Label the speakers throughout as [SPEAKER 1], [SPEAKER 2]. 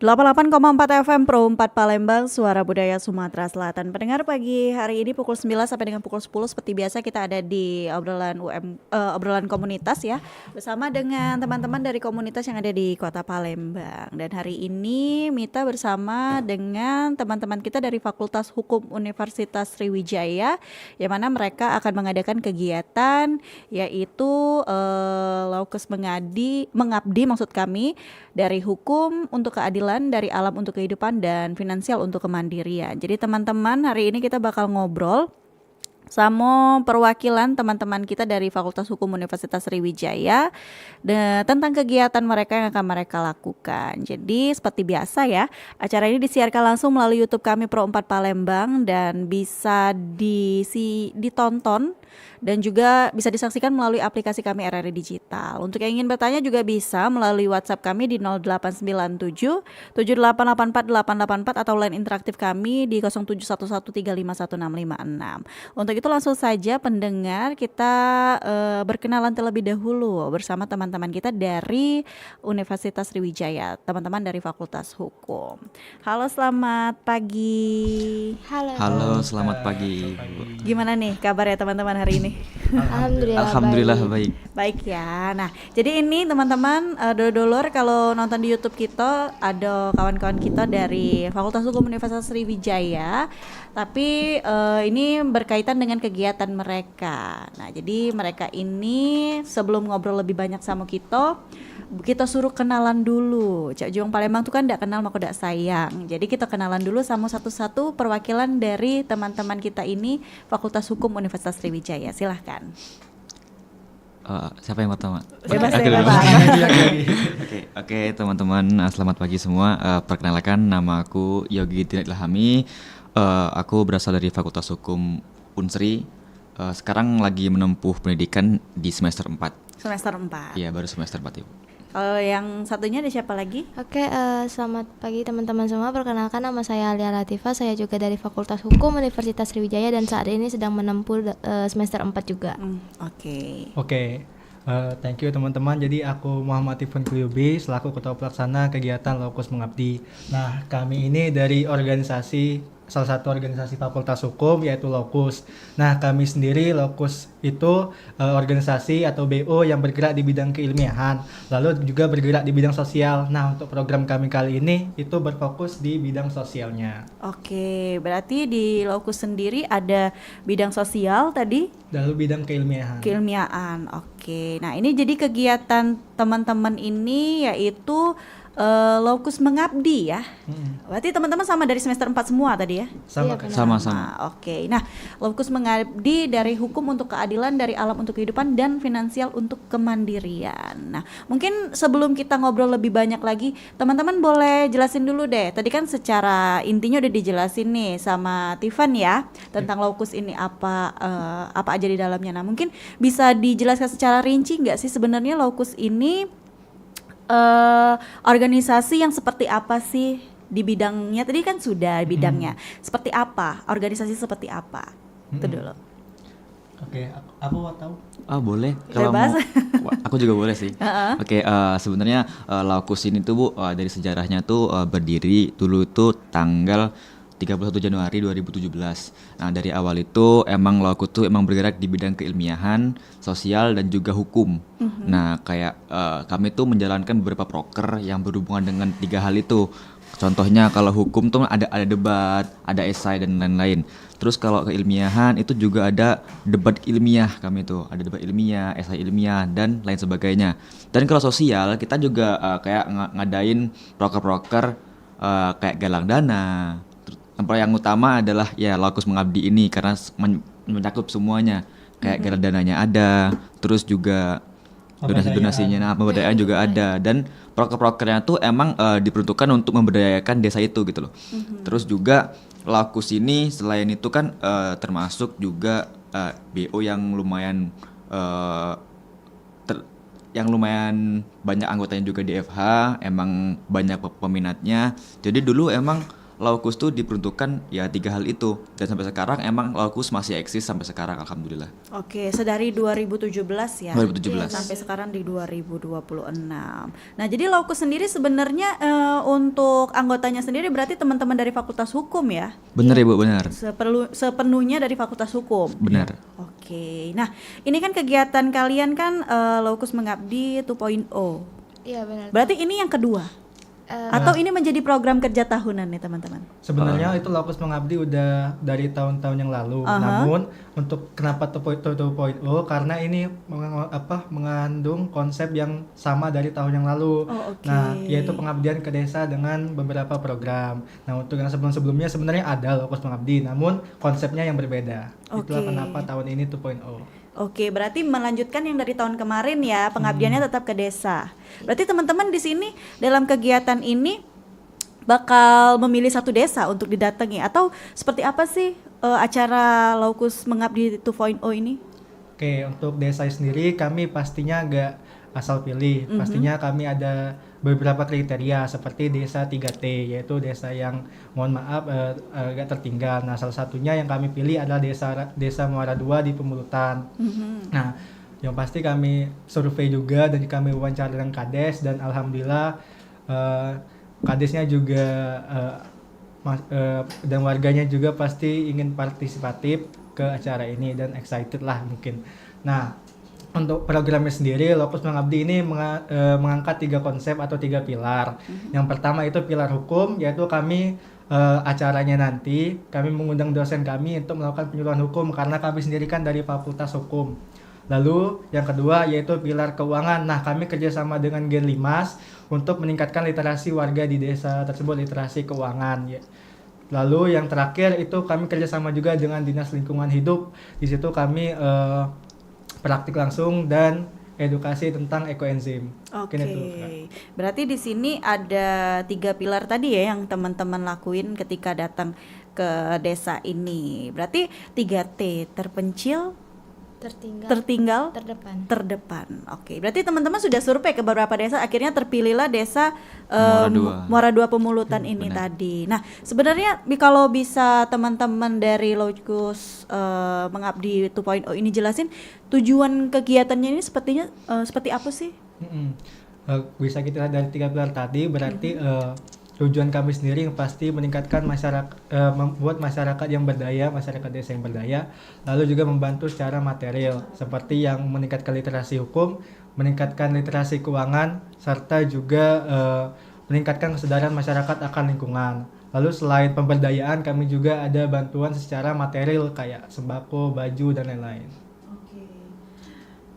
[SPEAKER 1] 88,4 FM Pro 4 Palembang, Suara Budaya Sumatera Selatan. Pendengar pagi hari ini pukul 9 sampai dengan pukul 10 seperti biasa kita ada di obrolan komunitas ya, bersama dengan teman-teman dari komunitas yang ada di Kota Palembang. Dan hari ini Mita bersama dengan teman-teman kita dari Fakultas Hukum Universitas Sriwijaya, yang mana mereka akan mengadakan kegiatan yaitu Laukus Mengabdi maksud kami, dari hukum untuk keadilan, dari alam untuk kehidupan, dan finansial untuk kemandirian. Jadi teman-teman, hari ini kita bakal ngobrol sama perwakilan teman-teman kita dari Fakultas Hukum Universitas Sriwijaya tentang kegiatan mereka yang akan mereka lakukan. Jadi seperti biasa ya, acara ini disiarkan langsung melalui YouTube kami Pro 4 Palembang dan bisa ditonton dan juga bisa disaksikan melalui aplikasi kami RRI Digital. Untuk yang ingin bertanya juga bisa melalui WhatsApp kami di 0897 7884 884 atau line interaktif kami di 0711351656. Untuk itu langsung saja pendengar kita berkenalan terlebih dahulu bersama teman-teman kita dari Universitas Sriwijaya, teman-teman dari Fakultas Hukum. Halo, selamat pagi.
[SPEAKER 2] Halo, selamat pagi.
[SPEAKER 1] Gimana nih kabar ya teman-teman hari ini?
[SPEAKER 2] Alhamdulillah baik.
[SPEAKER 1] Baik ya. Nah, jadi ini teman-teman dulur-dulur kalau nonton di YouTube kita ada kawan-kawan kita dari Fakultas Hukum Universitas Sriwijaya. Tapi ini berkaitan dengan kegiatan mereka. Nah, jadi mereka ini sebelum ngobrol lebih banyak sama kita suruh kenalan dulu. Cak Juang Palembang tuh kan ndak kenal maka ndak sayang. Jadi kita kenalan dulu sama satu-satu perwakilan dari teman-teman kita ini Fakultas Hukum Universitas Sriwijaya. Silahkan.
[SPEAKER 2] Siapa yang pertama?
[SPEAKER 1] Bebas.
[SPEAKER 2] Oke, teman-teman, selamat pagi semua. Perkenalkan, nama aku Yogi Dinat Ilhami. Aku berasal dari Fakultas Hukum Unsri. Sekarang lagi menempuh pendidikan di semester 4.
[SPEAKER 1] Semester 4.
[SPEAKER 2] Iya, baru semester 4 Ibu.
[SPEAKER 1] Kalau yang satunya ada siapa lagi?
[SPEAKER 3] Oke, selamat pagi teman-teman semua. Perkenalkan, nama saya Alia Latifah. Saya juga dari Fakultas Hukum Universitas Sriwijaya dan saat ini sedang menempuh semester 4 juga.
[SPEAKER 4] Oke, thank you teman-teman. Jadi aku Muhammad Tifun Kuyubi selaku Ketua Pelaksana kegiatan Laukus Mengabdi. Nah, kami ini dari salah satu organisasi Fakultas Hukum yaitu Laukus. Nah, kami sendiri Laukus itu organisasi atau BO yang bergerak di bidang keilmiahan, lalu juga bergerak di bidang sosial. Nah, untuk program kami kali ini itu berfokus di bidang sosialnya.
[SPEAKER 1] Oke, berarti di Laukus sendiri ada bidang sosial tadi?
[SPEAKER 4] Lalu bidang keilmiahan.
[SPEAKER 1] Keilmiahan, oke. Nah, ini jadi kegiatan teman-teman ini yaitu Laukus Mengabdi ya. Berarti teman-teman sama dari semester 4 semua tadi ya?
[SPEAKER 4] Sama.
[SPEAKER 3] Iya,
[SPEAKER 2] Sama-sama.
[SPEAKER 1] Oke. Nah, Laukus Mengabdi dari hukum untuk keadilan, dari alam untuk kehidupan, dan finansial untuk kemandirian. Nah, mungkin sebelum kita ngobrol lebih banyak lagi, teman-teman boleh jelasin dulu deh. Tadi kan secara intinya udah dijelasin nih sama Tiffan ya, tentang Laukus ini apa aja di dalamnya. Nah, mungkin bisa dijelaskan secara rinci nggak sih sebenarnya Laukus ini organisasi yang seperti apa sih di bidangnya? Tadi kan sudah bidangnya. Seperti apa? Organisasi seperti apa? Itu dulu.
[SPEAKER 4] Oke, aku mau tahu.
[SPEAKER 2] Boleh. Kalau
[SPEAKER 1] Bebas.
[SPEAKER 2] aku juga boleh sih. Oke, sebenarnya Laukus ini tuh Bu, dari sejarahnya tuh berdiri dulu itu tanggal 31 Januari 2017. Nah, dari awal itu emang Laukus tuh emang bergerak di bidang keilmiahan, sosial, dan juga hukum. Nah, kayak kami tuh menjalankan beberapa proker yang berhubungan dengan 3 hal itu. Contohnya kalau hukum tuh ada debat, ada esai, dan lain-lain. Terus kalau keilmiahan itu juga ada debat ilmiah kami tuh. Ada debat ilmiah, esai ilmiah, dan lain sebagainya. Dan kalau sosial kita juga kayak ngadain proker-proker kayak galang dana. Yang utama adalah ya Laukus Mengabdi ini karena mencakup semuanya. Kayak galang dananya ada, terus juga donasi-donasinya, pemberdayaan juga ada, dan proker-prokernya tuh emang diperuntukkan untuk memberdayakan desa itu gitu loh. Terus juga Laukus ini selain itu kan termasuk juga BO yang lumayan banyak anggotanya juga di FH, emang banyak peminatnya. Jadi dulu emang Laukus tuh diperuntukkan ya 3 hal itu, dan sampai sekarang emang Laukus masih eksis sampai sekarang, alhamdulillah.
[SPEAKER 1] Oke, sedari 2017 ya.
[SPEAKER 2] 2017.
[SPEAKER 1] Sampai sekarang di 2026. Nah, jadi Laukus sendiri sebenarnya untuk anggotanya sendiri berarti teman-teman dari Fakultas Hukum ya?
[SPEAKER 2] Bener ya Bu, benar.
[SPEAKER 1] Sepenuhnya dari Fakultas Hukum.
[SPEAKER 2] Benar.
[SPEAKER 1] Oke. Nah, ini kan kegiatan kalian kan Laukus Mengabdi 2.0.
[SPEAKER 3] Iya benar.
[SPEAKER 1] Berarti ini yang kedua. Atau ini menjadi program kerja tahunan nih teman-teman?
[SPEAKER 4] Sebenarnya itu Laukus Mengabdi udah dari tahun-tahun yang lalu. Namun untuk kenapa 2.0 karena ini mengandung konsep yang sama dari tahun yang lalu. Nah, yaitu pengabdian ke desa dengan beberapa program. Nah, untuk yang sebelum-sebelumnya sebenarnya ada Laukus Mengabdi, namun konsepnya yang berbeda. Itulah kenapa tahun ini 2.0.
[SPEAKER 1] Oke, berarti melanjutkan yang dari tahun kemarin ya, pengabdiannya tetap ke desa. Berarti teman-teman di sini dalam kegiatan ini bakal memilih satu desa untuk didatangi atau seperti apa sih acara Laukus Mengabdi 2.0 ini?
[SPEAKER 4] Oke, untuk desa sendiri kami pastinya gak asal pilih. Pastinya kami ada beberapa kriteria seperti desa 3T, yaitu desa yang mohon maaf agak tertinggal. Nah, salah satunya yang kami pilih adalah desa Muara II di Pemulutan. Nah, yang pasti kami survei juga dan kami wawancara dengan Kades, dan alhamdulillah Kadesnya juga dan warganya juga pasti ingin partisipatif ke acara ini dan excited lah mungkin. Nah, untuk programnya sendiri, Laukus Mengabdi ini mengangkat 3 konsep atau 3 pilar. Yang pertama itu pilar hukum, yaitu kami acaranya nanti kami mengundang dosen kami untuk melakukan penyuluhan hukum karena kami sendiri kan dari Fakultas Hukum. Lalu yang kedua yaitu pilar keuangan. Nah, kami kerjasama dengan Gen Limas untuk meningkatkan literasi warga di desa tersebut, literasi keuangan. Ya. Lalu yang terakhir itu kami kerjasama juga dengan Dinas Lingkungan Hidup. Di situ kami praktik langsung dan edukasi tentang ekoenzim.
[SPEAKER 1] Oke. Berarti di sini ada 3 pilar tadi ya yang teman-teman lakuin ketika datang ke desa ini. Berarti 3T, terpencil, tertinggal, terdepan. Oke. Berarti teman-teman sudah survei ke beberapa desa, akhirnya terpilihlah desa Muara II Pemulutan ini tadi. Nah, sebenarnya kalau bisa teman-teman dari Laukus Mengabdi 2.0 ini jelasin tujuan kegiatannya ini seperti apa sih?
[SPEAKER 4] Bisa kita lihat dari 3 pilar tadi, berarti tujuan kami sendiri yang pasti meningkatkan membuat masyarakat yang berdaya, masyarakat desa yang berdaya, lalu juga membantu secara material seperti yang meningkatkan literasi hukum, meningkatkan literasi keuangan, serta juga meningkatkan kesadaran masyarakat akan lingkungan. Lalu selain pemberdayaan, kami juga ada bantuan secara material kayak sembako, baju, dan lain-lain.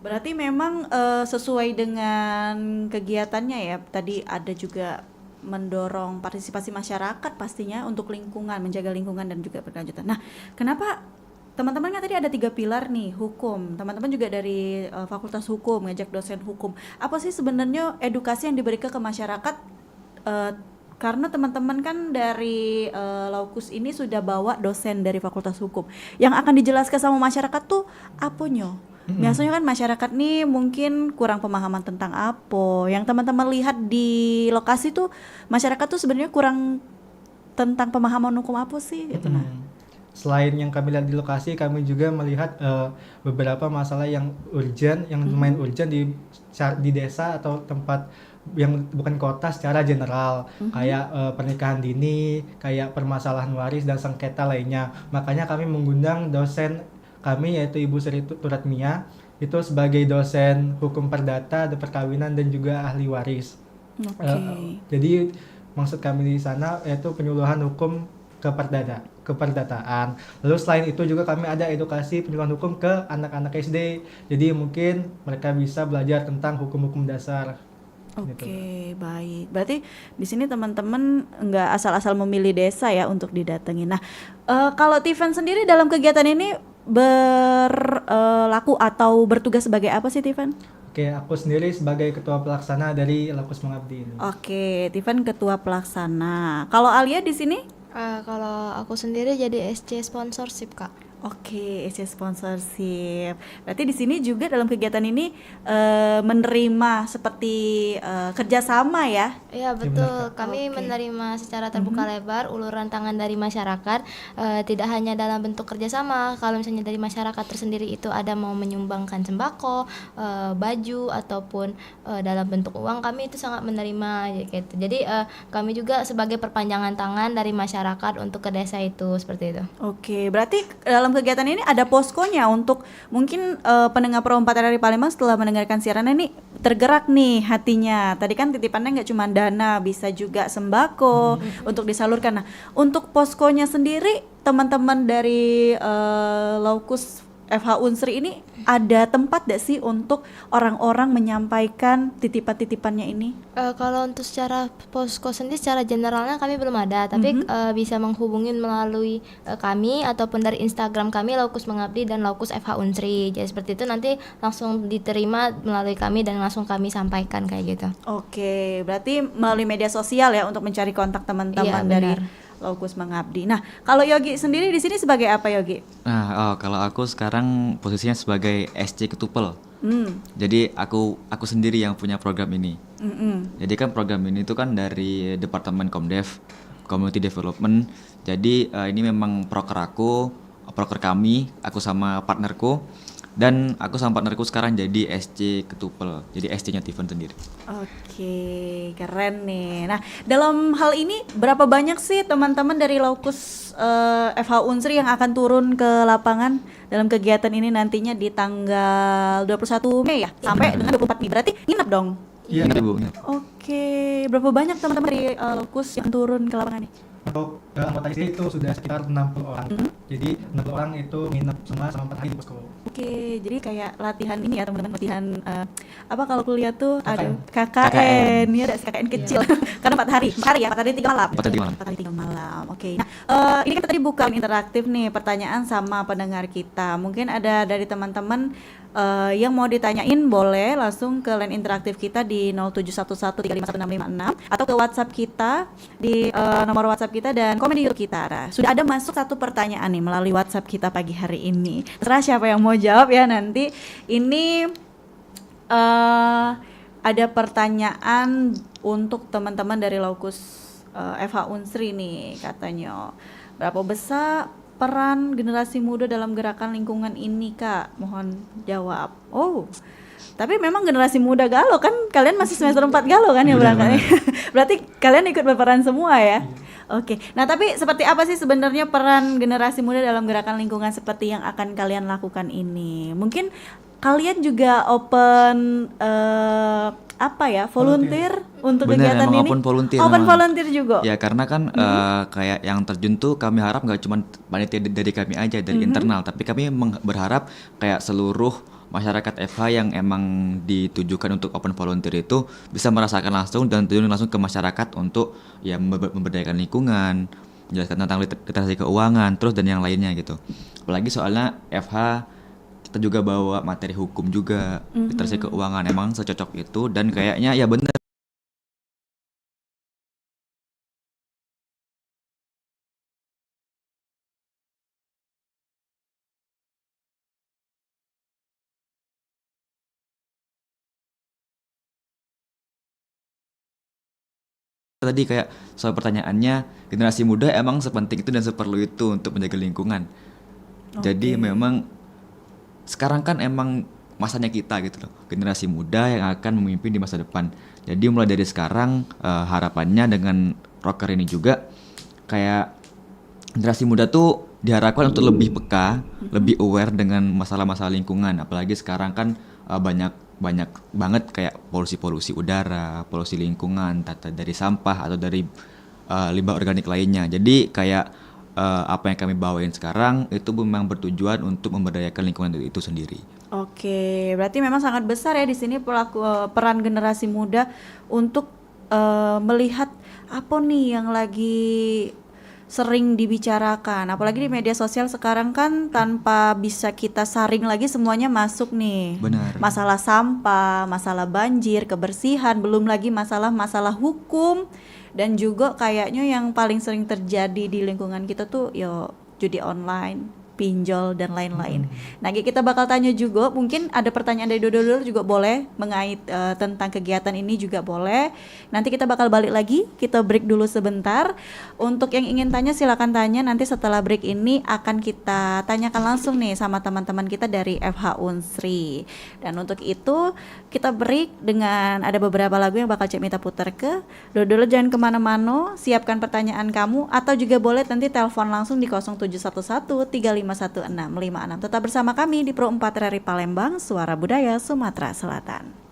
[SPEAKER 1] Berarti memang sesuai dengan kegiatannya ya, tadi ada juga mendorong partisipasi masyarakat pastinya untuk lingkungan, menjaga lingkungan dan juga berkelanjutan. Nah, kenapa teman-teman kan tadi ada 3 pilar nih, hukum. Teman-teman juga dari Fakultas Hukum, ngajak dosen hukum. Apa sih sebenarnya edukasi yang diberikan ke masyarakat? Karena teman-teman kan dari Laukus ini sudah bawa dosen dari Fakultas Hukum. Yang akan dijelaskan sama masyarakat tuh apanya? Biasanya kan masyarakat nih mungkin kurang pemahaman tentang apa. Yang teman-teman lihat di lokasi tuh masyarakat tuh sebenarnya kurang tentang pemahaman hukum apa sih gitu.
[SPEAKER 4] Selain yang kami lihat di lokasi, kami juga melihat beberapa masalah yang urgent, yang lumayan urgent di desa atau tempat yang bukan kota secara general, kayak pernikahan dini, kayak permasalahan waris dan sengketa lainnya. Makanya kami mengundang dosen kami yaitu Ibu Sri Turatmia itu sebagai dosen hukum perdata, perkawinan dan juga ahli waris. Jadi maksud kami di sana yaitu penyuluhan hukum keperdataan. Lalu selain itu juga kami ada edukasi penyuluhan hukum ke anak-anak SD. Jadi mungkin mereka bisa belajar tentang hukum-hukum dasar.
[SPEAKER 1] Oke, baik. Berarti di sini teman-teman nggak asal-asal memilih desa ya untuk didatangi. Nah, kalau Tiffan sendiri dalam kegiatan ini berlaku atau bertugas sebagai apa sih Tiffan?
[SPEAKER 4] Oke, aku sendiri sebagai ketua pelaksana dari Laukus Mengabdi ini.
[SPEAKER 1] Oke, Tiffan ketua pelaksana. Kalau Alia di sini?
[SPEAKER 3] Kalau aku sendiri jadi SC sponsorship, Kak.
[SPEAKER 1] Oke, isi sponsorship. Berarti di sini juga dalam kegiatan ini menerima seperti kerjasama ya?
[SPEAKER 3] Iya
[SPEAKER 4] Iya, benar,
[SPEAKER 3] betul,
[SPEAKER 4] Kak.
[SPEAKER 3] kami
[SPEAKER 1] Oke.
[SPEAKER 3] menerima secara terbuka lebar uluran tangan dari masyarakat, tidak hanya dalam bentuk kerjasama. Kalau misalnya dari masyarakat tersendiri itu ada mau menyumbangkan sembako, baju ataupun dalam bentuk uang, kami itu sangat menerima gitu. Jadi kami juga sebagai perpanjangan tangan dari masyarakat untuk ke desa itu seperti itu.
[SPEAKER 1] Oke, berarti dalam kegiatan ini ada poskonya untuk mungkin pendengar Pro 4 dari Palembang setelah mendengarkan siaran ini tergerak nih hatinya. Tadi kan titipannya nggak cuma dana, bisa juga sembako untuk disalurkan. Nah, untuk poskonya sendiri teman-teman dari Laukus FH Unsri ini ada tempat gak sih untuk orang-orang menyampaikan titipan-titipannya ini?
[SPEAKER 3] Kalau untuk secara posko sendiri secara generalnya kami belum ada, tapi bisa menghubungi melalui kami ataupun dari Instagram kami Laukus Mengabdi dan Laukus FH Unsri. Jadi seperti itu nanti langsung diterima melalui kami dan langsung kami sampaikan kayak gitu.
[SPEAKER 1] Oke, berarti melalui media sosial ya untuk mencari kontak teman-teman
[SPEAKER 3] Iya,
[SPEAKER 1] dari
[SPEAKER 3] benar.
[SPEAKER 1] Laukus Mengabdi. Nah, kalau Yogi sendiri di sini sebagai apa Yogi?
[SPEAKER 2] Nah, kalau aku sekarang posisinya sebagai SC Ketupel.
[SPEAKER 1] Hmm,
[SPEAKER 2] Jadi aku sendiri yang punya program ini. Jadi kan program ini tuh kan dari Departemen Komdev, Community Development. Jadi ini memang proker kami, aku sama partnerku. Dan aku sama partnerku sekarang jadi SC Ketupel. Jadi SC-nya Tiffen sendiri.
[SPEAKER 1] oke, keren nih. Nah, dalam hal ini berapa banyak sih teman-teman dari Laukus FH Unsri yang akan turun ke lapangan dalam kegiatan ini nantinya di tanggal 21 Mei ya? Sampai dengan 24 Mei. Berarti nginep dong?
[SPEAKER 4] Iya,
[SPEAKER 2] Ingat, Ibu. Ingat.
[SPEAKER 1] Oke, berapa banyak teman-teman dari Laukus yang turun ke lapangan nih?
[SPEAKER 4] Untuk anggota istri itu sudah sekitar 60 orang. Jadi 60 orang itu nginep semua selama 4 hari di posko.
[SPEAKER 1] Oke, jadi kayak latihan ini ya teman-teman, latihan apa kalau kuliah tuh ada
[SPEAKER 2] KKN.
[SPEAKER 1] KKN, ya ada KKN kecil. Karena 4 hari, 4 hari ya, 4 hari 3 malam.
[SPEAKER 2] 4 hari 3 malam.
[SPEAKER 1] 4 hari 3 malam. Oke. Nah, ini kita tadi buka interaktif nih, pertanyaan sama pendengar kita. Mungkin ada dari teman-teman yang mau ditanyain boleh langsung ke line interaktif kita di 0711351656 atau ke WhatsApp kita di nomor WhatsApp kita dan komen di YouTube kita. Nah, sudah ada masuk satu pertanyaan nih melalui WhatsApp kita pagi hari ini. Terserah siapa yang mau jawab ya nanti. Ini ada pertanyaan untuk teman-teman dari Laukus FH Unsri nih katanya. Berapa besar peran generasi muda dalam gerakan lingkungan ini, Kak? Mohon jawab. Oh, tapi memang generasi muda galau kan? Kalian masih semester 4 galau kan ya berangkatnya? Berarti kalian ikut berperan semua ya? Oke. Nah, tapi seperti apa sih sebenarnya peran generasi muda dalam gerakan lingkungan seperti yang akan kalian lakukan ini? Mungkin kalian juga open apa ya, volunteer untuk
[SPEAKER 2] Bener,
[SPEAKER 1] kegiatan
[SPEAKER 2] emang
[SPEAKER 1] ini?
[SPEAKER 2] open volunteer
[SPEAKER 1] Open
[SPEAKER 2] memang.
[SPEAKER 1] volunteer juga.
[SPEAKER 2] Ya karena kan kayak yang terjun tuh kami harap nggak cuma panitia dari kami aja dari internal, tapi kami berharap kayak seluruh masyarakat FH yang emang ditujukan untuk open volunteer itu bisa merasakan langsung dan terjun langsung ke masyarakat untuk ya memberdayakan lingkungan, menjelaskan tentang literasi keuangan, terus dan yang lainnya gitu. Apalagi soalnya FH kita juga bawa materi hukum juga, literasi keuangan, emang secocok itu dan kayaknya ya bener. Tadi kayak soal pertanyaannya generasi muda emang sepenting itu dan seperlu itu untuk menjaga lingkungan. Jadi memang sekarang kan emang masanya kita gitu loh, generasi muda yang akan memimpin di masa depan. Jadi mulai dari sekarang harapannya dengan rocker ini juga kayak generasi muda tuh diharapkan untuk lebih peka, lebih aware dengan masalah-masalah lingkungan. Apalagi sekarang kan banyak banget kayak polusi udara, polusi lingkungan, tata dari sampah atau dari limbah organik lainnya. Jadi kayak apa yang kami bawain sekarang itu memang bertujuan untuk memberdayakan lingkungan itu sendiri.
[SPEAKER 1] Oke, berarti memang sangat besar ya di sini peran generasi muda untuk melihat apa nih yang lagi sering dibicarakan. Apalagi di media sosial sekarang kan tanpa bisa kita saring lagi semuanya masuk nih.
[SPEAKER 2] Benar.
[SPEAKER 1] Masalah sampah, masalah banjir, kebersihan, belum lagi masalah hukum dan juga kayaknya yang paling sering terjadi di lingkungan kita tuh yo judi online. pinjol dan lain-lain. Nah, kita bakal tanya juga, mungkin ada pertanyaan dari Dodo juga boleh mengait tentang kegiatan ini juga boleh. Nanti kita bakal balik lagi, kita break dulu sebentar. Untuk yang ingin tanya silakan tanya, nanti setelah break ini akan kita tanyakan langsung nih sama teman-teman kita dari FH Unsri. Dan untuk itu kita break dengan ada beberapa lagu yang bakal Cek Mita putar ke Dodo. Jangan kemana-mana, siapkan pertanyaan kamu atau juga boleh nanti telepon langsung di 0711 351 656. Tetap bersama kami di Pro 4 RRI Palembang, Suara Budaya Sumatera Selatan.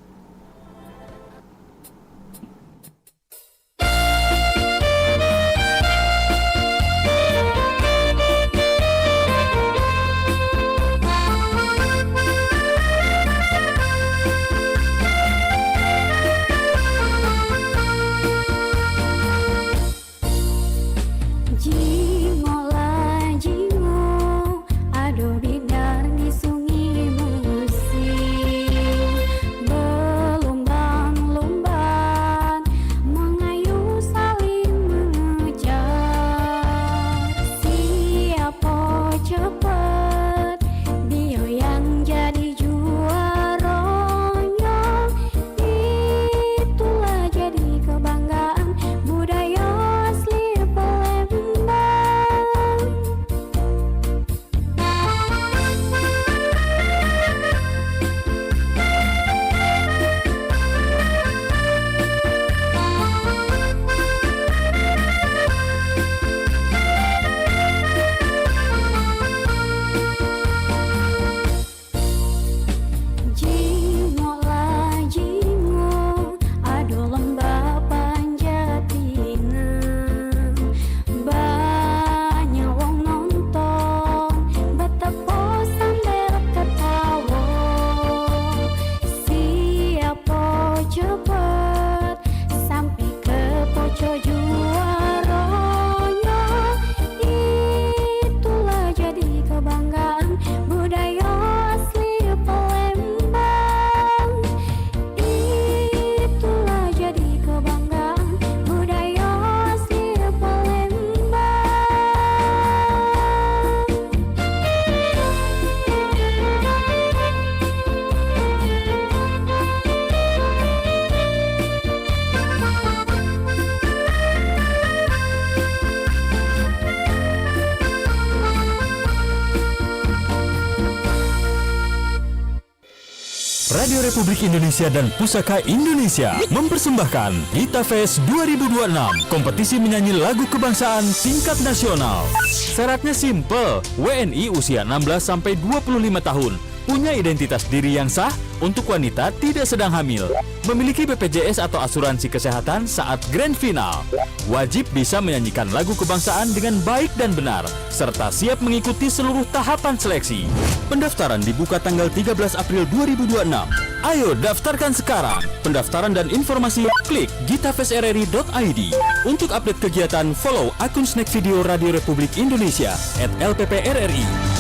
[SPEAKER 5] Radio Republik Indonesia dan Pusaka Indonesia mempersembahkan Gita Fest 2026, kompetisi menyanyi lagu kebangsaan tingkat nasional. Syaratnya simple, WNI usia 16-25 tahun, punya identitas diri yang sah, untuk wanita tidak sedang hamil, memiliki BPJS atau asuransi kesehatan saat grand final, wajib bisa menyanyikan lagu kebangsaan dengan baik dan benar, serta siap mengikuti seluruh tahapan seleksi. Pendaftaran dibuka tanggal 13 April 2026. Ayo daftarkan sekarang. Pendaftaran dan informasi klik gitafestrri.id. Untuk update kegiatan, follow akun Snack Video Radio Republik Indonesia @LPPRRI.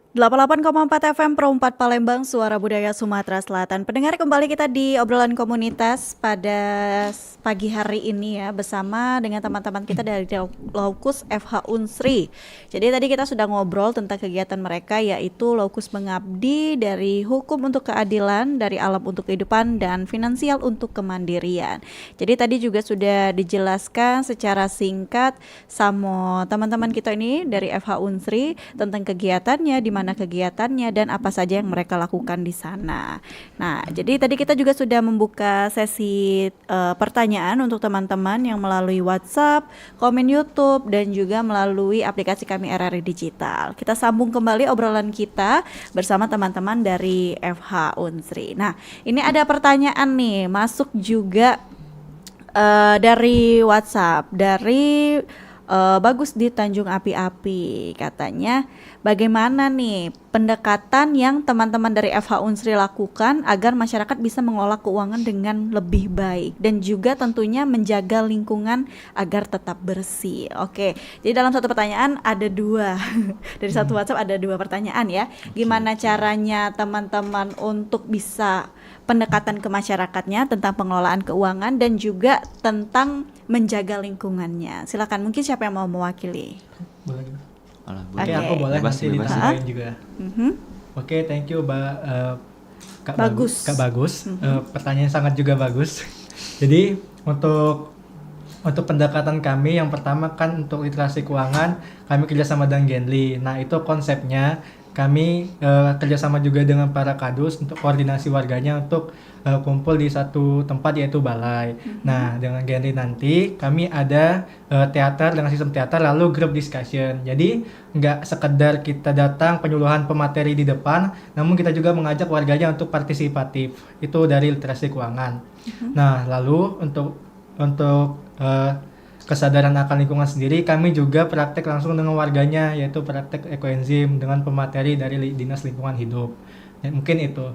[SPEAKER 1] 88,4 FM Pro 4 Palembang, Suara Budaya Sumatera Selatan. Pendengar, kembali kita di obrolan komunitas pada pagi hari ini ya, bersama dengan teman-teman kita dari Laukus FH Unsri. Jadi tadi kita sudah ngobrol tentang kegiatan mereka, yaitu Laukus Mengabdi, dari hukum untuk keadilan, dari alam untuk kehidupan, dan finansial untuk kemandirian. Jadi tadi juga sudah dijelaskan secara singkat sama teman-teman kita ini dari FH Unsri tentang kegiatannya, di mana kegiatannya, dan apa saja yang mereka lakukan di sana. Nah, jadi tadi kita juga sudah membuka sesi pertanyaan untuk teman-teman yang melalui WhatsApp, komen YouTube, dan juga melalui aplikasi kami RRI Digital. Kita sambung kembali obrolan kita bersama teman-teman dari FH Unsri. Nah, ini ada pertanyaan nih, masuk juga dari WhatsApp, dari Bagus di Tanjung Api-Api. Katanya, bagaimana nih pendekatan yang teman-teman dari FH Unsri lakukan agar masyarakat bisa mengelola keuangan dengan lebih baik, dan juga tentunya menjaga lingkungan agar tetap bersih. Oke, jadi dalam satu pertanyaan ada dua dari satu WhatsApp ada dua pertanyaan ya. Gimana caranya teman-teman untuk bisa pendekatan ke masyarakatnya tentang pengelolaan keuangan dan juga tentang menjaga lingkungannya. Silakan, mungkin siapa yang mau mewakili?
[SPEAKER 4] Boleh gitu.
[SPEAKER 2] Alah,
[SPEAKER 4] Oke, aku boleh nanti ditambahin juga. Oke, thank you Kak
[SPEAKER 1] Bagus.
[SPEAKER 4] Kak Bagus. Pertanyaan sangat juga bagus. Jadi untuk pendekatan kami yang pertama kan untuk literasi keuangan kami kerjasama dengan Genly. Nah itu konsepnya kami kerjasama juga dengan para kadus untuk koordinasi warganya untuk kumpul di satu tempat yaitu balai. Nah dengan Genly nanti kami ada teater dengan sistem teater lalu group discussion. Jadi nggak sekedar kita datang penyuluhan pemateri di depan, namun kita juga mengajak warganya untuk partisipatif. Itu dari literasi keuangan. Nah lalu untuk kesadaran akan lingkungan sendiri kami juga praktek langsung dengan warganya, yaitu praktek ekoenzim dengan pemateri dari Dinas Lingkungan Hidup. Ya, mungkin itu.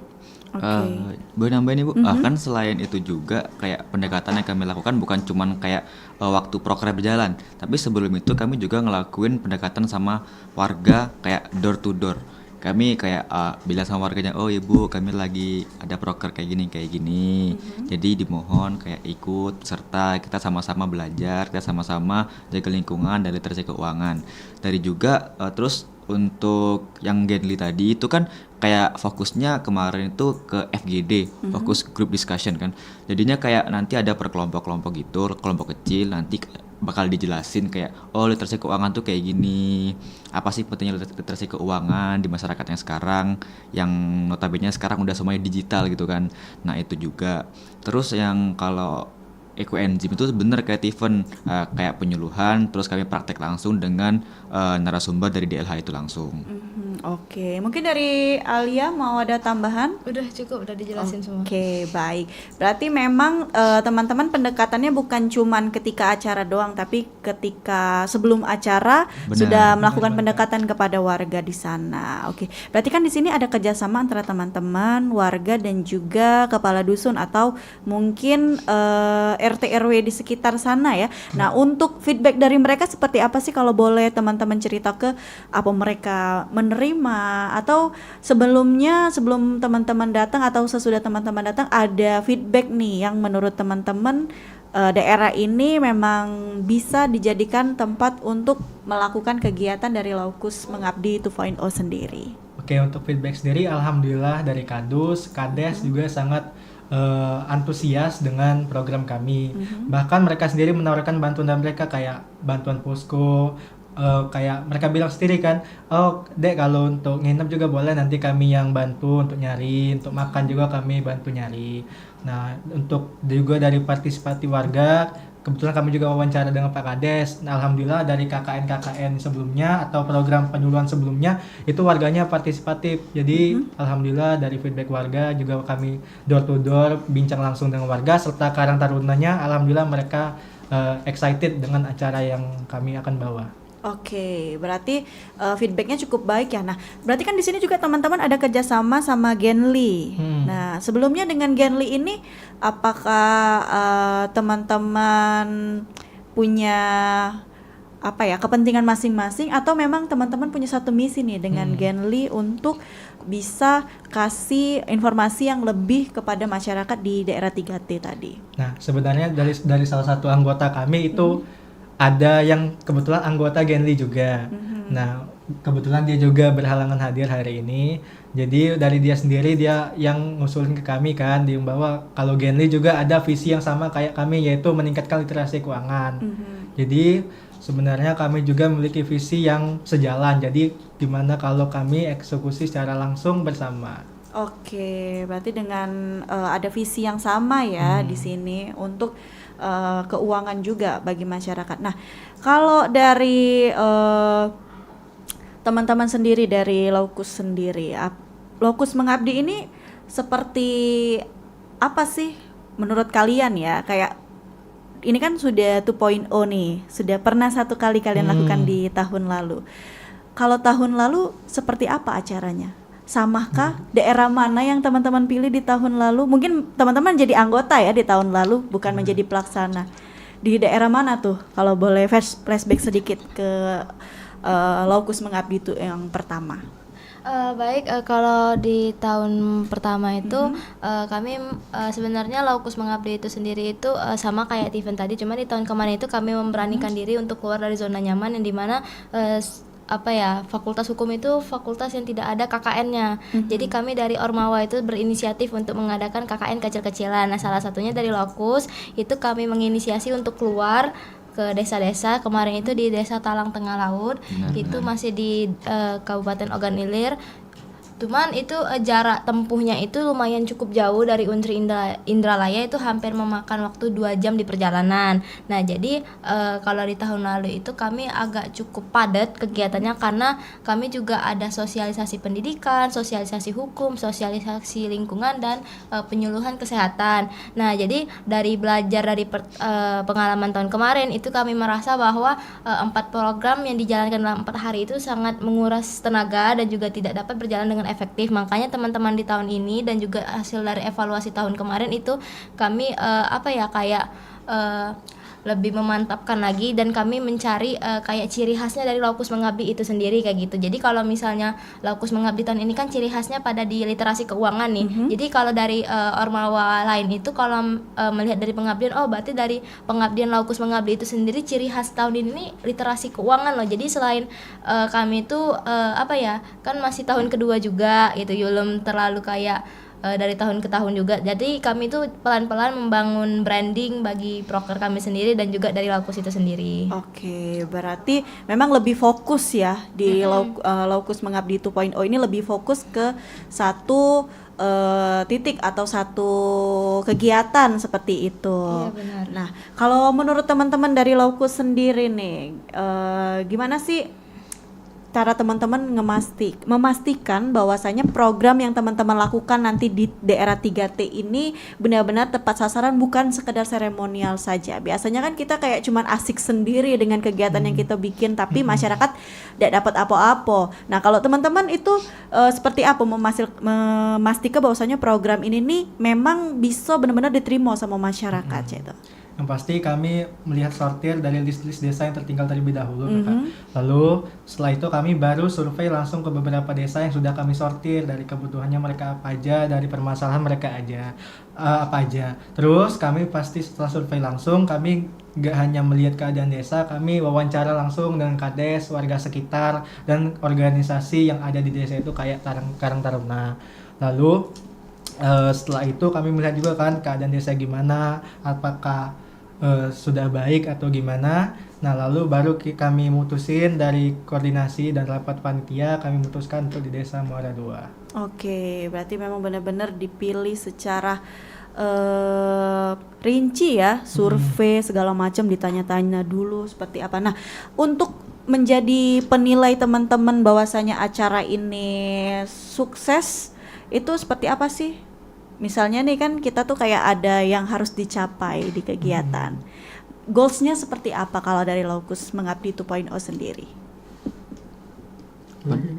[SPEAKER 2] Boleh nambahin Ibu? Kan selain itu juga kayak pendekatan yang kami lakukan bukan cuman kayak waktu proker berjalan, tapi sebelum itu kami juga ngelakuin pendekatan sama warga kayak door to door. Kami kayak bilang sama warganya, oh ibu kami lagi ada proker kayak gini, jadi dimohon kayak ikut serta kita sama-sama belajar, kita sama-sama jaga lingkungan dari literasi keuangan. Dari juga terus untuk yang Genly tadi itu kan kayak fokusnya kemarin itu ke FGD, fokus group discussion kan. Jadinya kayak nanti ada per kelompok-kelompok gitu, kelompok kecil nanti bakal dijelasin kayak oh literasi keuangan tuh kayak gini, apa sih pentingnya literasi keuangan di masyarakat yang sekarang yang notabene sekarang udah semuanya digital gitu kan. Nah itu juga. Terus yang kalau ekoenzim itu bener kayak Tiffen, kayak penyuluhan, terus kami praktek langsung dengan narasumber dari DLH itu langsung.
[SPEAKER 1] Oke, mungkin dari Alia mau ada tambahan?
[SPEAKER 3] Udah cukup, udah dijelasin semua.
[SPEAKER 1] Oke, baik. Berarti memang teman-teman pendekatannya bukan cuman ketika acara doang, tapi ketika sebelum acara sudah melakukan pendekatan kepada warga di sana. Oke, berarti kan di sini ada kerjasama antara teman-teman, warga, dan juga kepala dusun atau mungkin RT RW di sekitar sana ya. Nah, untuk feedback dari mereka seperti apa sih, kalau boleh teman-teman cerita ke apa mereka menerima, atau sebelum teman-teman datang atau sesudah teman-teman datang ada feedback nih yang menurut teman-teman daerah ini memang bisa dijadikan tempat untuk melakukan kegiatan dari Laukus Mengabdi 2.0 sendiri.
[SPEAKER 4] Oke, untuk feedback sendiri alhamdulillah dari Kadus, Kades juga sangat antusias dengan program kami. Bahkan mereka sendiri menawarkan bantuan dari mereka kayak bantuan posko, kayak mereka bilang sendiri kan, oh dek kalau untuk nginep juga boleh, nanti kami yang bantu untuk nyari, untuk makan juga kami bantu nyari. Nah untuk juga dari partisipasi warga, kebetulan kami juga wawancara dengan Pak Kades. Nah, alhamdulillah dari KKN sebelumnya atau program penyuluhan sebelumnya itu warganya partisipatif. Jadi alhamdulillah dari feedback warga juga kami door to door bincang langsung dengan warga serta Karang Tarunanya, alhamdulillah mereka excited dengan acara yang kami akan bawa.
[SPEAKER 1] Oke, berarti feedbacknya cukup baik ya. Nah, berarti kan di sini juga teman-teman ada kerjasama sama Genly. Nah, sebelumnya dengan Genly ini, apakah teman-teman punya kepentingan masing-masing, atau memang teman-teman punya satu misi nih dengan Genly untuk bisa kasih informasi yang lebih kepada masyarakat di daerah 3T tadi?
[SPEAKER 4] Nah, sebenarnya dari salah satu anggota kami itu ada yang kebetulan anggota Genly juga. Nah, kebetulan dia juga berhalangan hadir hari ini. Jadi dari dia sendiri, dia yang ngusulin ke kami kan, dia bahwa kalau Genly juga ada visi yang sama kayak kami, yaitu meningkatkan literasi keuangan. Jadi sebenarnya kami juga memiliki visi yang sejalan. Jadi gimana kalau kami eksekusi secara langsung bersama.
[SPEAKER 1] Oke, berarti dengan ada visi yang sama ya di sini untuk keuangan juga bagi masyarakat. Nah, kalau dari teman-teman sendiri, dari Laukus sendiri, Laukus Mengabdi ini seperti apa sih menurut kalian ya? Kayak ini kan sudah 2.0 nih, sudah pernah satu kali kalian lakukan di tahun lalu. Kalau tahun lalu seperti apa acaranya? Samakah? Daerah mana yang teman-teman pilih di tahun lalu? Mungkin teman-teman jadi anggota ya di tahun lalu, bukan menjadi pelaksana. Di daerah mana tuh? Kalau boleh flashback sedikit ke Laukus Mengabdi itu yang pertama.
[SPEAKER 3] Kalau di tahun pertama itu kami sebenarnya Laukus Mengabdi itu sendiri itu sama kayak Tiffen tadi, cuma di tahun kemarin itu kami memberanikan diri untuk keluar dari zona nyaman, yang dimana fakultas hukum itu fakultas yang tidak ada KKN-nya. Jadi kami dari Ormawa itu berinisiatif untuk mengadakan KKN kecil-kecilan. Nah, salah satunya dari Laukus itu kami menginisiasi untuk keluar ke desa-desa. Kemarin itu di Desa Talang Tengah Laut, itu masih di Kabupaten Ogan Ilir. Cuman itu jarak tempuhnya itu lumayan cukup jauh dari Unsri Indralaya, itu hampir memakan waktu 2 jam di perjalanan. Nah, jadi kalau di tahun lalu itu kami agak cukup padat kegiatannya, karena kami juga ada sosialisasi pendidikan, sosialisasi hukum, sosialisasi lingkungan, dan penyuluhan kesehatan. Nah, jadi dari belajar dari pengalaman tahun kemarin itu kami merasa bahwa 4 program yang dijalankan dalam 4 hari itu sangat menguras tenaga dan juga tidak dapat berjalan dengan efektif. Makanya teman-teman di tahun ini dan juga hasil dari evaluasi tahun kemarin itu kami lebih memantapkan lagi, dan kami mencari kayak ciri khasnya dari Laukus Mengabdi itu sendiri kayak gitu. Jadi kalau misalnya Laukus Mengabdi tahun ini kan ciri khasnya pada di literasi keuangan nih. Jadi kalau dari Ormawa lain itu kalau melihat dari pengabdian, berarti dari pengabdian Laukus Mengabdi itu sendiri ciri khas tahun ini literasi keuangan loh. Jadi selain kami itu kan masih tahun kedua juga gitu, belum terlalu kayak dari tahun ke tahun juga. Jadi kami tuh pelan-pelan membangun branding bagi proker kami sendiri dan juga dari Laukus itu sendiri.
[SPEAKER 1] Oke, berarti memang lebih fokus ya di Laukus Mengabdi 2.0 ini, lebih fokus ke satu titik atau satu kegiatan seperti itu.
[SPEAKER 3] Iya, benar.
[SPEAKER 1] Nah, kalau menurut teman-teman dari Laukus sendiri nih, gimana sih cara teman-teman memastikan bahwasanya program yang teman-teman lakukan nanti di daerah 3T ini benar-benar tepat sasaran, bukan sekedar seremonial saja. Biasanya kan kita kayak cuman asik sendiri dengan kegiatan yang kita bikin, tapi masyarakat tidak dapat apa-apa. Nah, kalau teman-teman itu seperti apa memastikan bahwasanya program ini nih memang bisa benar-benar diterima sama masyarakat gitu?
[SPEAKER 4] Yang pasti kami melihat sortir dari list-list desa yang tertinggal terlebih dahulu, Kak. Lalu setelah itu kami baru survei langsung ke beberapa desa yang sudah kami sortir dari kebutuhannya mereka apa aja, dari permasalahan mereka apa aja. Terus kami pasti setelah survei langsung, kami gak hanya melihat keadaan desa, kami wawancara langsung dengan kades, warga sekitar, dan organisasi yang ada di desa itu kayak Karang Taruna. Lalu setelah itu kami melihat juga kan keadaan desa gimana, apakah sudah baik atau gimana. Nah, lalu baru kami mutusin dari koordinasi dan rapat panitia, kami mutuskan untuk di Desa Muara II.
[SPEAKER 1] Oke, berarti memang benar-benar dipilih secara rinci ya, survei segala macam, ditanya-tanya dulu seperti apa. Nah, untuk menjadi penilai teman-teman bahwasanya acara ini sukses itu seperti apa sih? Misalnya nih kan kita tuh kayak ada yang harus dicapai di kegiatan. Goals-nya seperti apa kalau dari Laukus Mengabdi 2.0 sendiri?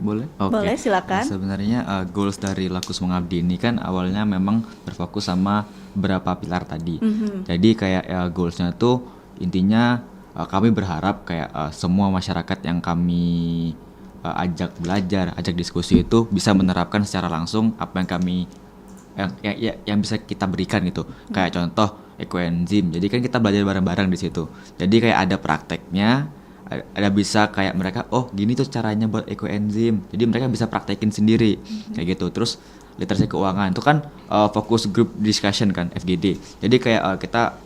[SPEAKER 2] Boleh? Okay.
[SPEAKER 1] Boleh, silakan.
[SPEAKER 2] Sebenarnya goals dari Laukus Mengabdi ini kan awalnya memang berfokus sama beberapa pilar tadi. Jadi kayak goalsnya tuh intinya kami berharap kayak semua masyarakat yang kami ajak belajar, ajak diskusi itu bisa menerapkan secara langsung apa yang kami yang bisa kita berikan gitu. Kayak contoh ekoenzim. Jadi kan kita belajar bareng-bareng di situ. Jadi kayak ada prakteknya, ada bisa kayak mereka gini tuh caranya buat ekoenzim. Jadi mereka bisa praktekin sendiri kayak gitu. Terus literasi keuangan itu kan fokus group discussion kan, FGD. Jadi kayak kita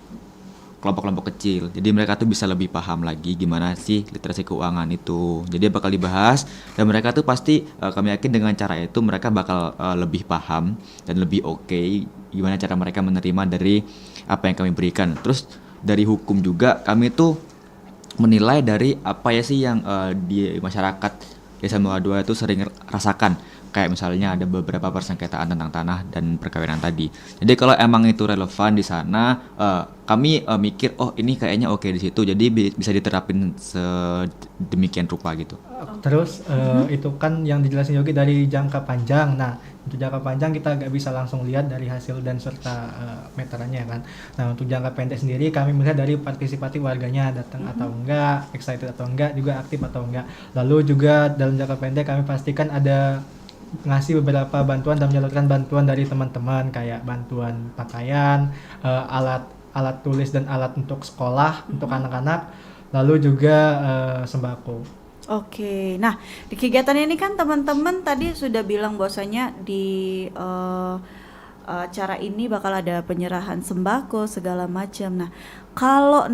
[SPEAKER 2] kelompok-kelompok kecil. Jadi mereka tuh bisa lebih paham lagi gimana sih literasi keuangan itu. Jadi bakal dibahas dan mereka tuh pasti kami yakin dengan cara itu mereka bakal lebih paham dan lebih oke gimana cara mereka menerima dari apa yang kami berikan. Terus dari hukum juga kami tuh menilai dari apa ya sih yang di masyarakat Desa Muara II itu sering rasakan. Kayak misalnya ada beberapa persengketaan tentang tanah dan perkawinan tadi. Jadi kalau emang itu relevan di sana, kami mikir ini kayaknya oke di situ. Jadi bisa diterapin sedemikian rupa gitu.
[SPEAKER 4] Terus itu kan yang dijelasin Yogi dari jangka panjang. Nah, untuk jangka panjang kita nggak bisa langsung lihat dari hasil dan serta meterannya kan. Nah, untuk jangka pendek sendiri kami melihat dari partisipatif warganya datang atau enggak, excited atau enggak, juga aktif atau enggak. Lalu juga dalam jangka pendek kami pastikan ada ngasih beberapa bantuan dan menyalurkan bantuan dari teman-teman kayak bantuan pakaian, alat tulis dan alat untuk sekolah untuk anak-anak, lalu juga sembako.
[SPEAKER 1] Oke, nah di kegiatan ini kan teman-teman tadi sudah bilang bahwasanya di acara ini bakal ada penyerahan sembako segala macam. Nah, kalau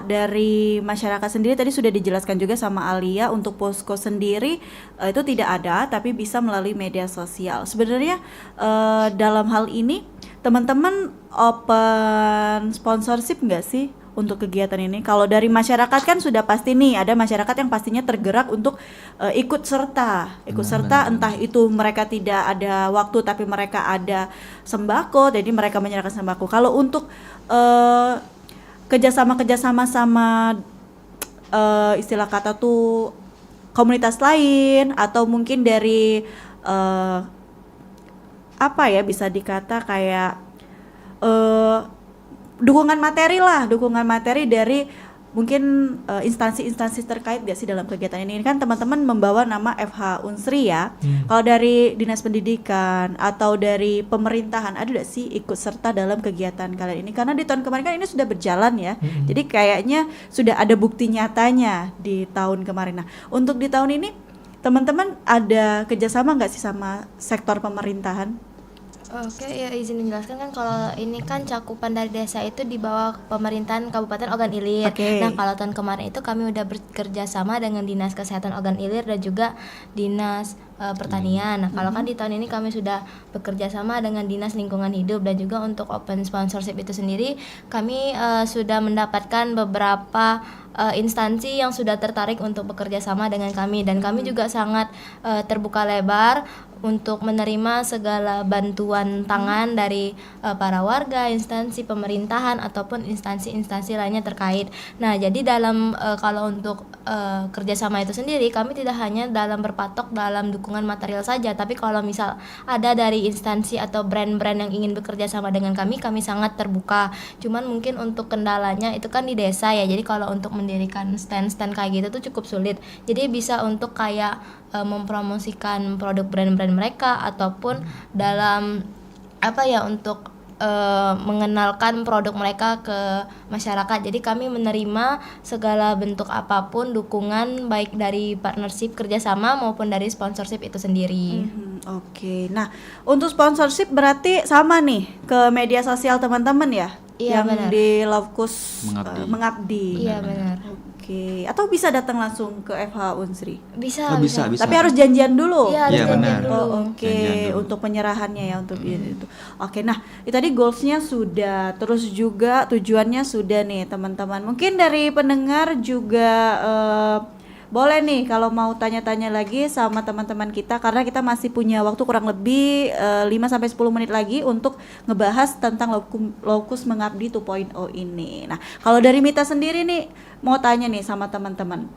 [SPEAKER 1] dari masyarakat sendiri tadi sudah dijelaskan juga sama Alia, untuk posko sendiri itu tidak ada, tapi bisa melalui media sosial. Sebenarnya dalam hal ini teman-teman open sponsorship nggak sih untuk kegiatan ini? Kalau dari masyarakat kan sudah pasti nih, ada masyarakat yang pastinya tergerak untuk ikut serta, entah itu mereka tidak ada waktu tapi mereka ada sembako, jadi mereka menyerahkan sembako. Kalau untuk kerjasama sama istilah kata tuh komunitas lain atau mungkin dari bisa dikata kayak dukungan materi dari mungkin instansi-instansi terkait gak sih dalam kegiatan ini? Ini kan teman-teman membawa nama FH Unsri ya. Kalau dari Dinas Pendidikan atau dari pemerintahan ada gak sih ikut serta dalam kegiatan kalian ini? Karena di tahun kemarin kan ini sudah berjalan ya. Jadi kayaknya sudah ada bukti nyatanya di tahun kemarin. Nah, untuk di tahun ini teman-teman ada kerjasama gak sih sama sektor pemerintahan?
[SPEAKER 3] Oke, ya izin menjelaskan kan kalau ini kan cakupan dari desa itu di bawah pemerintahan Kabupaten Ogan Ilir. Nah, kalau tahun kemarin itu kami udah bekerja sama dengan Dinas Kesehatan Ogan Ilir dan juga Dinas Pertanian. Nah, kalau kan di tahun ini kami sudah bekerja sama dengan Dinas Lingkungan Hidup, dan juga untuk open sponsorship itu sendiri kami sudah mendapatkan beberapa instansi yang sudah tertarik untuk bekerja sama dengan kami, dan kami juga sangat terbuka lebar untuk menerima segala bantuan tangan dari para warga, instansi pemerintahan ataupun instansi-instansi lainnya terkait. Nah, jadi dalam kalau untuk kerjasama itu sendiri kami tidak hanya dalam berpatok dalam dukungan material saja, tapi kalau misal ada dari instansi atau brand-brand yang ingin bekerja sama dengan kami sangat terbuka. Cuman mungkin untuk kendalanya itu kan di desa ya, jadi kalau untuk mendirikan stand-stand kayak gitu tuh cukup sulit. Jadi bisa untuk kayak mempromosikan produk brand-brand mereka ataupun dalam untuk mengenalkan produk mereka ke masyarakat. Jadi kami menerima segala bentuk apapun dukungan baik dari partnership kerjasama maupun dari sponsorship itu sendiri.
[SPEAKER 1] Oke, nah untuk sponsorship berarti sama nih ke media sosial teman-teman ya?
[SPEAKER 3] Iya,
[SPEAKER 1] yang
[SPEAKER 3] benar.
[SPEAKER 1] Di Laukus Mengabdi.
[SPEAKER 3] Iya, benar.
[SPEAKER 1] Oke, atau bisa datang langsung ke FH Unsri?
[SPEAKER 3] Bisa.
[SPEAKER 1] Tapi harus janjian dulu.
[SPEAKER 3] Iya, harus
[SPEAKER 2] Iya,
[SPEAKER 3] janjian
[SPEAKER 2] benar.
[SPEAKER 3] dulu.
[SPEAKER 1] Oke, untuk penyerahannya ya untuk itu. Oke, nah itu tadi goalsnya sudah, terus juga tujuannya sudah nih teman-teman. Mungkin dari pendengar juga boleh nih kalau mau tanya-tanya lagi sama teman-teman kita, karena kita masih punya waktu kurang lebih 5-10 menit lagi untuk ngebahas tentang Laukus Mengabdi 2.0 ini. Nah, kalau dari Mita sendiri nih mau tanya nih sama teman-teman.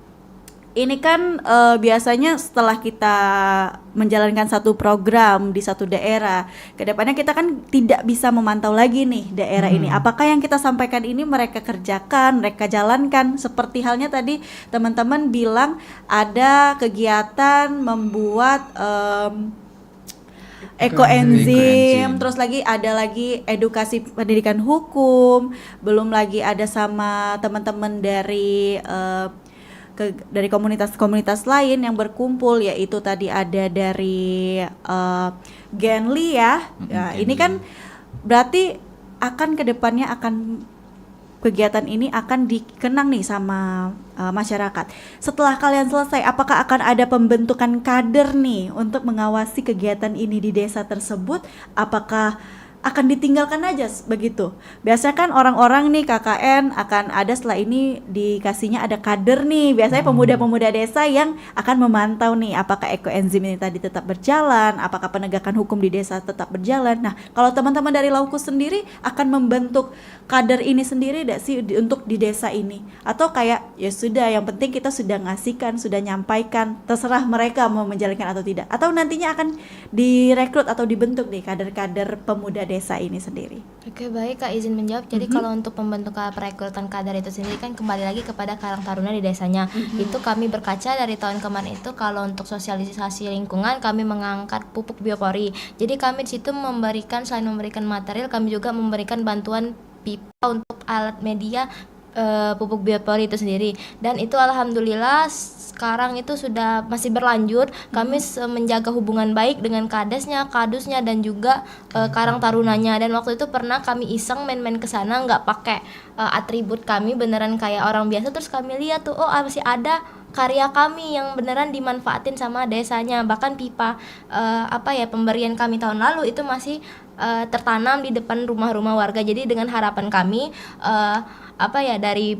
[SPEAKER 1] ini kan biasanya setelah kita menjalankan satu program di satu daerah, kedepannya kita kan tidak bisa memantau lagi nih daerah ini. Apakah yang kita sampaikan ini mereka kerjakan, mereka jalankan? Seperti halnya tadi teman-teman bilang ada kegiatan membuat ekoenzim, terus lagi ada lagi edukasi pendidikan hukum, belum lagi ada sama teman-teman dari dari komunitas-komunitas lain yang berkumpul, yaitu tadi ada dari Genli ya. Ya, ini kan berarti akan kedepannya akan kegiatan ini akan dikenang nih sama masyarakat. Setelah kalian selesai, apakah akan ada pembentukan kader nih untuk mengawasi kegiatan ini di desa tersebut? Apakah akan ditinggalkan aja begitu? Biasanya kan orang-orang nih KKN akan ada setelah ini dikasihnya ada kader nih. Biasanya pemuda-pemuda desa yang akan memantau nih apakah ekoenzim ini tadi tetap berjalan, apakah penegakan hukum di desa tetap berjalan. Nah, kalau teman-teman dari Laukus sendiri akan membentuk kader ini sendiri enggak sih untuk di desa ini? Atau kayak ya sudah, yang penting kita sudah ngasihkan, sudah nyampaikan, terserah mereka mau menjalankan atau tidak? Atau nantinya akan direkrut atau dibentuk nih kader-kader pemuda desa ini sendiri?
[SPEAKER 3] Oke, baik Kak, izin menjawab. Jadi kalau untuk pembentukan perekrutan kader itu sendiri kan kembali lagi kepada Karang Taruna di desanya. Itu kami berkaca dari tahun kemarin itu, kalau untuk sosialisasi lingkungan kami mengangkat pupuk biopori. Jadi kami di situ memberikan, selain memberikan material, kami juga memberikan bantuan pipa untuk alat media pupuk biopori itu sendiri. Dan itu alhamdulillah sekarang itu sudah masih berlanjut. Kami menjaga hubungan baik dengan kadesnya, kadusnya, dan juga Karang Tarunanya. Dan waktu itu pernah kami iseng main-main ke sana, nggak pakai atribut kami, beneran kayak orang biasa. Terus kami lihat tuh, oh masih ada karya kami yang beneran dimanfaatin sama desanya. Bahkan pipa pemberian kami tahun lalu itu masih tertanam di depan rumah-rumah warga. Jadi dengan harapan kami dari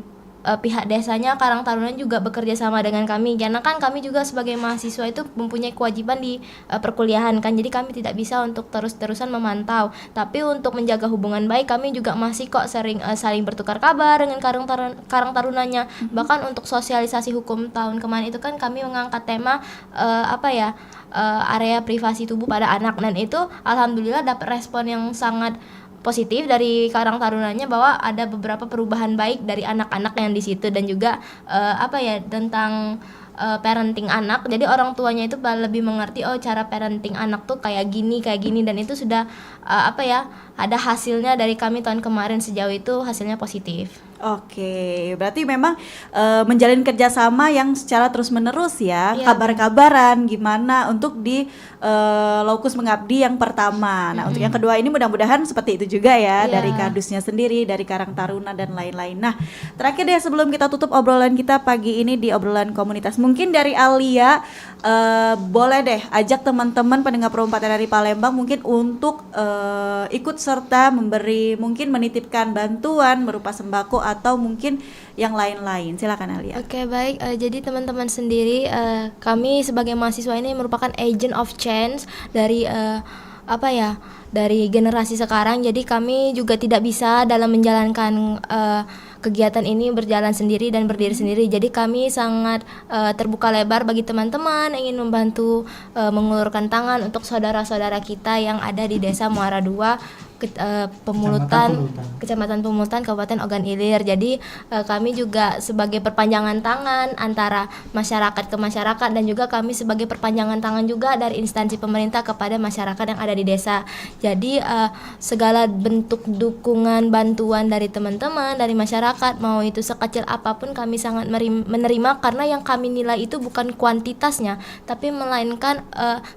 [SPEAKER 3] pihak desanya, Karang Taruna juga bekerja sama dengan kami, karena kan kami juga sebagai mahasiswa itu mempunyai kewajiban di perkuliahan kan, jadi kami tidak bisa untuk terus-terusan memantau, tapi untuk menjaga hubungan baik kami juga masih kok sering saling bertukar kabar dengan Karang Tarunanya. Bahkan untuk sosialisasi hukum tahun kemarin itu kan kami mengangkat tema area privasi tubuh pada anak, dan itu alhamdulillah dapat respon yang sangat positif dari Karang Tarunanya, bahwa ada beberapa perubahan baik dari anak-anak yang di situ, dan juga tentang parenting anak. Jadi orang tuanya itu lebih mengerti, oh cara parenting anak tuh kayak gini, dan itu sudah ada hasilnya dari kami tahun kemarin. Sejauh itu hasilnya positif.
[SPEAKER 1] Oke, berarti memang menjalin kerjasama yang secara terus-menerus ya,
[SPEAKER 3] Iya,
[SPEAKER 1] kabar-kabaran gimana untuk di Laukus Mengabdi yang pertama. Nah, untuk yang kedua ini mudah-mudahan seperti itu juga ya,
[SPEAKER 3] Iya.
[SPEAKER 1] dari kadusnya sendiri, dari Karang Taruna dan lain-lain. Nah, terakhir deh sebelum kita tutup obrolan kita pagi ini di obrolan komunitas, mungkin dari Alia boleh deh ajak teman-teman pendengar Pro 4 dari Palembang mungkin untuk ikut serta mungkin menitipkan bantuan berupa sembako atau mungkin yang lain-lain. Silakan Alia.
[SPEAKER 3] Oke, baik. Jadi teman-teman sendiri, kami sebagai mahasiswa ini merupakan agent of change dari dari generasi sekarang. Jadi kami juga tidak bisa dalam menjalankan kegiatan ini berjalan sendiri dan berdiri sendiri. Jadi kami sangat terbuka lebar bagi teman-teman yang ingin membantu mengulurkan tangan untuk saudara-saudara kita yang ada di Desa Muara II, Kecamatan Pemulutan, Kabupaten Ogan Ilir. Jadi kami juga sebagai perpanjangan tangan antara masyarakat ke masyarakat, dan juga kami sebagai perpanjangan tangan juga dari instansi pemerintah kepada masyarakat yang ada di desa. Jadi segala bentuk dukungan, bantuan dari teman-teman, dari masyarakat, mau itu sekecil apapun, kami sangat menerima, karena yang kami nilai itu bukan kuantitasnya, tapi melainkan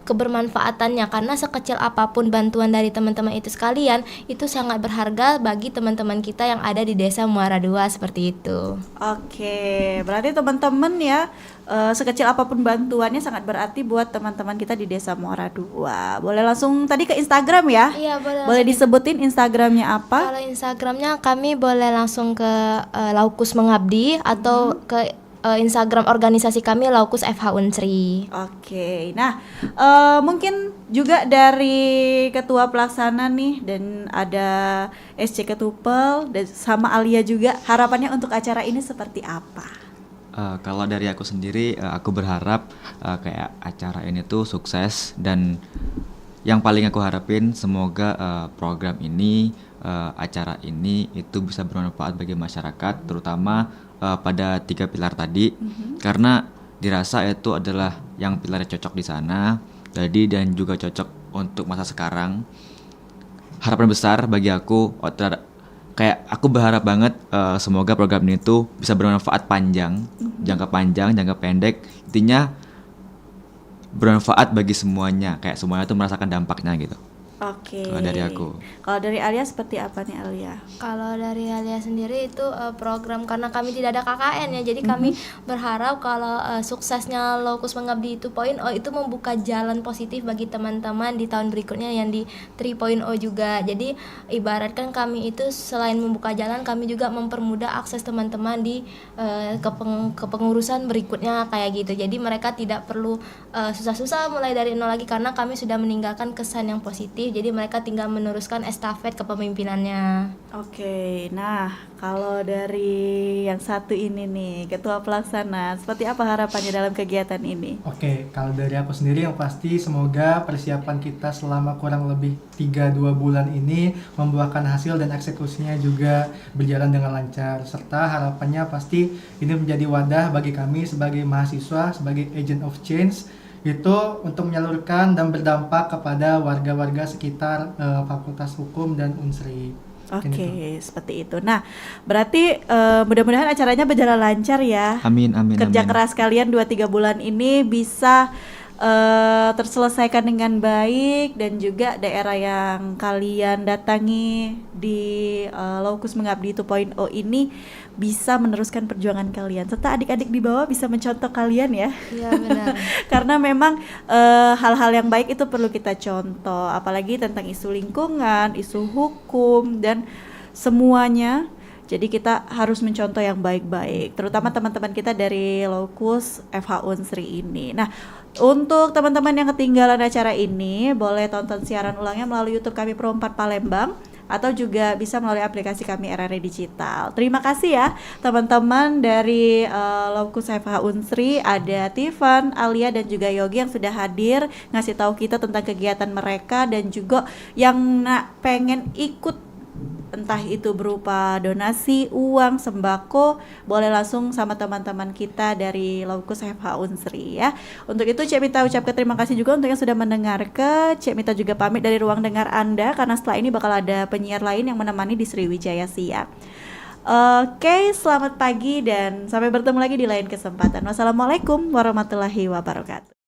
[SPEAKER 3] kebermanfaatannya. Karena sekecil apapun bantuan dari teman-teman itu sekalian, itu sangat berharga bagi teman-teman kita yang ada di Desa Muara II, seperti itu.
[SPEAKER 1] Oke, berarti teman-teman ya, sekecil apapun bantuannya sangat berarti buat teman-teman kita di Desa Muara II. Boleh langsung tadi ke Instagram ya?
[SPEAKER 3] Iya, boleh.
[SPEAKER 1] Boleh disebutin Instagramnya apa?
[SPEAKER 3] Kalau Instagramnya kami boleh langsung ke Laukus Mengabdi atau ke Instagram organisasi kami Laukus FH Unsri.
[SPEAKER 1] Oke, nah mungkin juga dari Ketua Pelaksana nih, dan ada SC Ketupel dan sama Alia juga, harapannya untuk acara ini seperti apa?
[SPEAKER 2] Kalau dari aku sendiri, aku berharap kayak acara ini tuh sukses, dan yang paling aku harapin semoga program ini, acara ini itu bisa bermanfaat bagi masyarakat, terutama pada 3 pilar tadi, karena dirasa itu adalah yang pilarnya cocok di sana, jadi dan juga cocok untuk masa sekarang. Harapan besar bagi aku, kayak aku berharap banget semoga program ini tuh bisa bermanfaat panjang, jangka panjang, jangka pendek, intinya bermanfaat bagi semuanya, kayak semuanya tuh merasakan dampaknya gitu.
[SPEAKER 1] Oke.
[SPEAKER 2] Kalau dari aku.
[SPEAKER 1] Kalau dari Alia seperti apa nih Alia?
[SPEAKER 3] Kalau dari Alia sendiri itu program, karena kami tidak ada KKN ya, jadi kami berharap kalau suksesnya Lokus Mengabdi 2.0 itu membuka jalan positif bagi teman-teman di tahun berikutnya yang di 3.0 juga. Jadi ibaratkan kami itu selain membuka jalan, kami juga mempermudah akses teman-teman di kepengurusan berikutnya kayak gitu. Jadi mereka tidak perlu susah-susah mulai dari nol lagi, karena kami sudah meninggalkan kesan yang positif. Jadi mereka tinggal meneruskan estafet kepemimpinannya.
[SPEAKER 1] Oke, nah kalau dari yang satu ini nih, Ketua Pelaksana, seperti apa harapannya dalam kegiatan ini?
[SPEAKER 4] Oke, kalau dari aku sendiri yang pasti semoga persiapan kita selama kurang lebih 3-2 bulan ini membuahkan hasil dan eksekusinya juga berjalan dengan lancar. Serta harapannya pasti ini menjadi wadah bagi kami sebagai mahasiswa, sebagai agent of change, itu untuk menyalurkan dan berdampak kepada warga-warga sekitar Fakultas Hukum dan Unsri.
[SPEAKER 1] Oke, seperti itu. Nah, berarti mudah-mudahan acaranya berjalan lancar ya.
[SPEAKER 2] Amin, amin,
[SPEAKER 1] Kerja
[SPEAKER 2] amin.
[SPEAKER 1] keras kalian 2-3 bulan ini bisa terselesaikan dengan baik, dan juga daerah yang kalian datangi di Lokus Mengabdi 2.0 ini bisa meneruskan perjuangan kalian, serta adik-adik di bawah bisa mencontoh kalian ya.
[SPEAKER 3] Iya benar.
[SPEAKER 1] Karena memang hal-hal yang baik itu perlu kita contoh, apalagi tentang isu lingkungan, isu hukum, dan semuanya. Jadi kita harus mencontoh yang baik-baik, terutama teman-teman kita dari Lokus FH Unsri ini. Nah, untuk teman-teman yang ketinggalan acara ini, boleh tonton siaran ulangnya melalui YouTube kami Pro 4 Palembang, atau juga bisa melalui aplikasi kami RRI Digital. Terima kasih ya teman-teman dari Lokus FH Unsri, ada Tiffan, Alia, dan juga Yogi yang sudah hadir ngasih tahu kita tentang kegiatan mereka, dan juga yang pengen ikut, entah itu berupa donasi, uang, sembako, boleh langsung sama teman-teman kita dari Lokus FH Unsri ya. Untuk itu Cek Mita ucapkan terima kasih juga untuk yang sudah mendengarkan. Cek Mita juga pamit dari ruang dengar Anda, karena setelah ini bakal ada penyiar lain yang menemani di Sriwijaya Siang. Oke, selamat pagi dan sampai bertemu lagi di lain kesempatan. Wassalamualaikum warahmatullahi wabarakatuh.